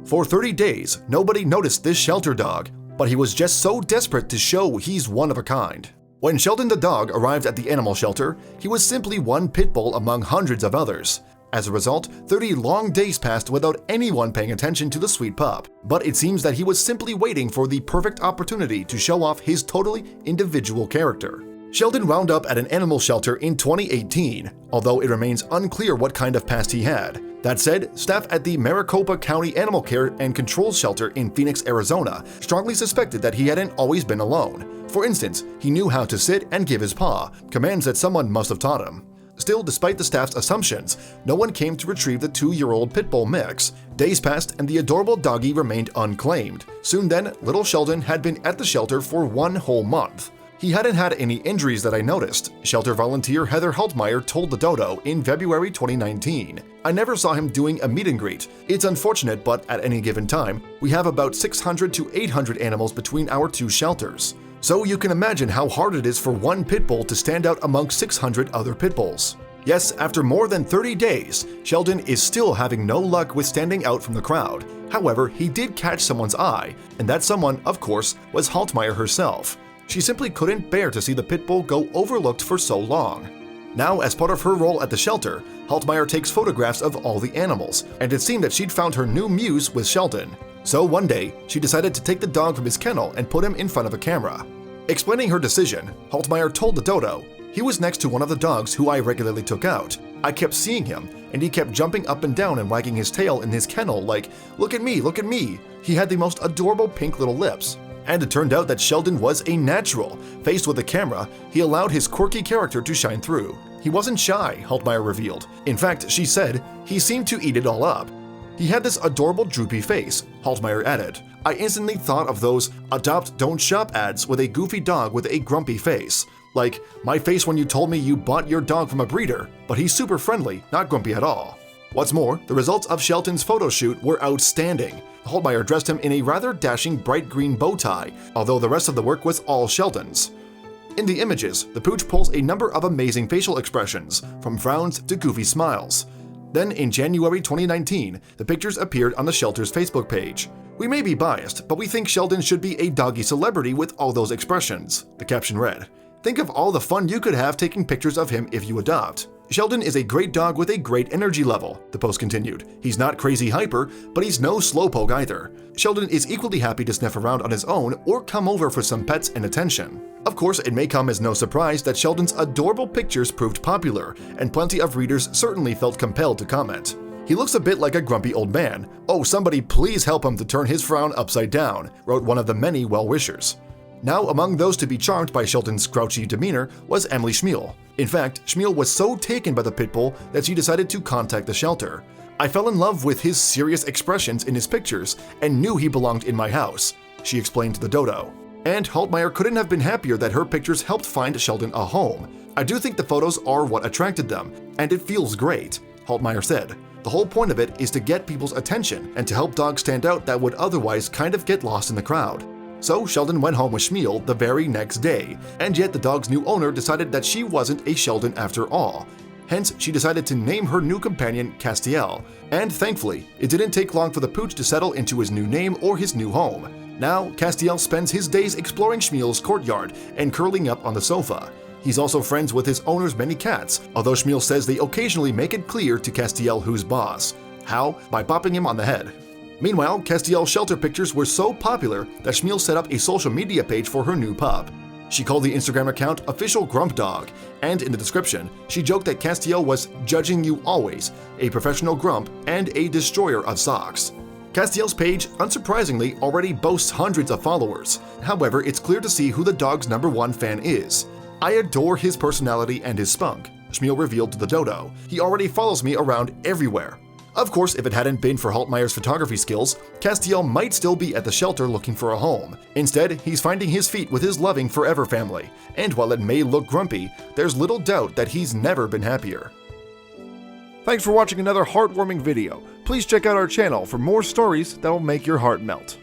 For 30 days, nobody noticed this shelter dog, but he was just so desperate to show he's one of a kind. When Sheldon the dog arrived at the animal shelter, he was simply one pit bull among hundreds of others. As a result, 30 long days passed without anyone paying attention to the sweet pup, but it seems that he was simply waiting for the perfect opportunity to show off his totally individual character. Sheldon wound up at an animal shelter in 2018, although it remains unclear what kind of past he had. That said, staff at the Maricopa County Animal Care and Control Shelter in Phoenix, Arizona, strongly suspected that he hadn't always been alone. For instance, he knew how to sit and give his paw, commands that someone must have taught him. Still, despite the staff's assumptions, no one came to retrieve the 2-year-old pit bull mix. Days passed and the adorable doggy remained unclaimed. Soon then, little Sheldon had been at the shelter for 1 whole month. He hadn't had any injuries that I noticed, shelter volunteer Heather Haltmeyer told the Dodo in February 2019. I never saw him doing a meet and greet. It's unfortunate, but at any given time, we have about 600 to 800 animals between our 2 shelters. So you can imagine how hard it is for one pit bull to stand out among 600 other pit bulls. Yes, after more than 30 days, Sheldon is still having no luck with standing out from the crowd. However, he did catch someone's eye, and that someone, of course, was Haltmeyer herself. She simply couldn't bear to see the pit bull go overlooked for so long. Now, as part of her role at the shelter, Haltmeyer takes photographs of all the animals, and it seemed that she'd found her new muse with Sheldon. So one day, she decided to take the dog from his kennel and put him in front of a camera. Explaining her decision, Haltmeyer told the Dodo, "He was next to one of the dogs who I regularly took out. I kept seeing him, and he kept jumping up and down and wagging his tail in his kennel like, 'Look at me, look at me.' He had the most adorable pink little lips." And it turned out that Sheldon was a natural. Faced with a camera, he allowed his quirky character to shine through. He wasn't shy, Haltmeyer revealed. In fact, she said, "He seemed to eat it all up." He had this adorable droopy face, Haltmeyer added. "I instantly thought of those adopt don't shop ads with a goofy dog with a grumpy face. Like, my face when you told me you bought your dog from a breeder, but he's super friendly, not grumpy at all." What's more, the results of Sheldon's photo shoot were outstanding. Haltmeyer dressed him in a rather dashing bright green bow tie, although the rest of the work was all Sheldon's. In the images, the pooch pulls a number of amazing facial expressions, from frowns to goofy smiles. Then in January 2019, the pictures appeared on the shelter's Facebook page. "We may be biased, but we think Sheldon should be a doggy celebrity with all those expressions," the caption read. "Think of all the fun you could have taking pictures of him if you adopt. Sheldon is a great dog with a great energy level," the post continued. "He's not crazy hyper, but he's no slowpoke either. Sheldon is equally happy to sniff around on his own or come over for some pets and attention." Of course, it may come as no surprise that Sheldon's adorable pictures proved popular, and plenty of readers certainly felt compelled to comment. "He looks a bit like a grumpy old man. Oh, somebody please help him to turn his frown upside down," wrote one of the many well-wishers. Now, among those to be charmed by Sheldon's grouchy demeanor was Emily Schmiel. In fact, Schmiel was so taken by the pit bull that she decided to contact the shelter. "I fell in love with his serious expressions in his pictures and knew he belonged in my house," she explained to the Dodo. And Haltmeyer couldn't have been happier that her pictures helped find Sheldon a home. "I do think the photos are what attracted them, and it feels great," Haltmeyer said. "The whole point of it is to get people's attention and to help dogs stand out that would otherwise kind of get lost in the crowd." So Sheldon went home with Schmiel the very next day, and yet the dog's new owner decided that she wasn't a Sheldon after all. Hence, she decided to name her new companion Castiel, and thankfully, it didn't take long for the pooch to settle into his new name or his new home. Now, Castiel spends his days exploring Schmiel's courtyard and curling up on the sofa. He's also friends with his owner's many cats, although Schmiel says they occasionally make it clear to Castiel who's boss. How? By bopping him on the head. Meanwhile, Castiel's shelter pictures were so popular that Schmiel set up a social media page for her new pup. She called the Instagram account Official Grump Dog, and in the description, she joked that Castiel was judging you always, a professional grump, and a destroyer of socks. Castiel's page, unsurprisingly, already boasts hundreds of followers. However, it's clear to see who the dog's #1 fan is. "I adore his personality and his spunk," Schmiel revealed to the Dodo. "He already follows me around everywhere." Of course, if it hadn't been for Haltmeyer's photography skills, Castiel might still be at the shelter looking for a home. Instead, he's finding his feet with his loving forever family. And while it may look grumpy, there's little doubt that he's never been happier. Thanks for watching another heartwarming video. Please check out our channel for more stories that will make your heart melt.